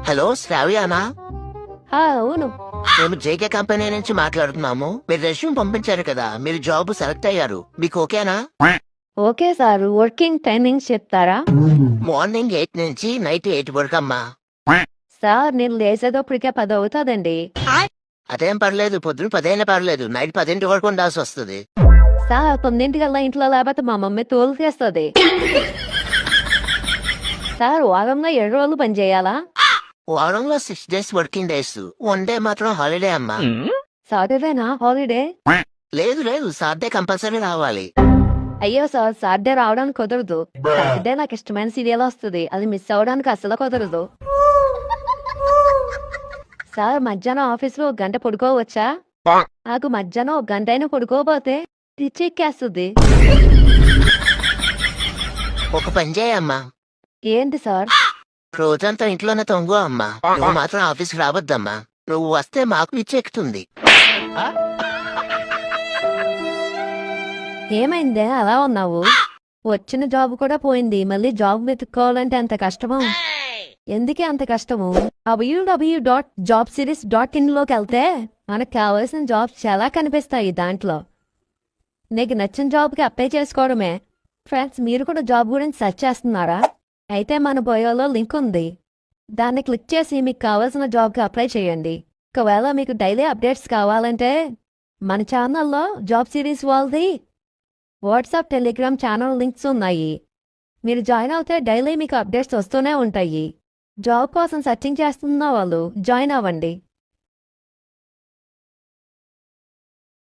Hello శ్రావ్యానా? అవును. మేము JK company నుంచి మాట్లాడుతున్నాము. మీరు రెజ్యూమ్ పంపించారు కదా, మీరు జాబ్ సెలెక్ట్ అయ్యారు. మీకు ఓకేనా? ఓకే సార్, వర్కింగ్ టైమింగ్స్ చెప్తారా? మార్నింగ్ 8 నుంచి నైట్ 8 వరకు అమ్మా. సార్ నేను లేచేటప్పటికే 10 అవుతుందండి. అదేం పర్లేదు, పొద్దున 10 అయినా పర్లేదు, నైట్ 10 వరకు ఉండాల్సి వస్తుంది. సార్ 9 ఇంట్లో లేకపోతే మా మమ్మీ తోలుకేస్తుంది. సార్ వారంలో 7 రోజులు పని చేయాలా? వారంలో 6 డేస్ వర్కింగ్ డేస్, 1 డే మాత్రం హాలిడే అమ్మా. సాటర్డేనా హాలిడే? లేదు లేదు, సాటర్డే కంపల్సరీ రావాలి. అయ్యో సార్, సాటర్డే రావడానికి కుదరదు. సాటర్డే నాకు ఇష్టమైన సీరియల్ వస్తుంది, అది మిస్ అవ్వడానికి అసలు కుదరదు. సార్ మధ్యాహ్నం ఆఫీసులో 1 గంట పడుకోవచ్చా? నాకు మధ్యాహ్నం 1 గంట అయినా పడుకోపోతే పిచ్చెక్కేస్తుంది. ఒక పని చేయమ్మా, ఏంటి సార్? రోజంతా ఇంట్లోనే తొంగు అమ్మా. నువ్వు మాత్రం ఆఫీస్కి రావద్దమ్మా. నువ్వు వస్తే మాకు పిచ్చెక్కుతుంది. ఏమైందే అలా ఉన్నావు? వచ్చిన జాబ్ కూడా పోయింది, మళ్ళీ జాబ్ వెతుక్కోవాలంటే అంత కష్టమా? ఎందుకే అంత కష్టము? www.jobseries.in లోకి వెళ్తే మనకు కావాల్సిన జాబ్స్ చాలా కనిపిస్తాయి. దాంట్లో నీకు నచ్చిన జాబ్కి అప్లై చేసుకోవడమే. ఫ్రెండ్స్, మీరు కూడా జాబ్ గురించి సెర్చ్ చేస్తున్నారా? అయితే మన బయోలో లింక్ ఉంది, దాన్ని క్లిక్ చేసి మీకు కావాల్సిన జాబ్కి అప్లై చేయండి. ఒకవేళ మీకు డైలీ అప్డేట్స్ కావాలంటే మన ఛానల్లో జాబ్ సిరీస్ వాళ్ళది వాట్సాప్, టెలిగ్రామ్ ఛానల్ లింక్స్ ఉన్నాయి. మీరు జాయిన్ అవుతే డైలీ మీకు అప్డేట్స్ వస్తూనే ఉంటాయి. జాబ్ కోసం సెర్చింగ్ చేస్తున్న వాళ్ళు జాయిన్ అవ్వండి.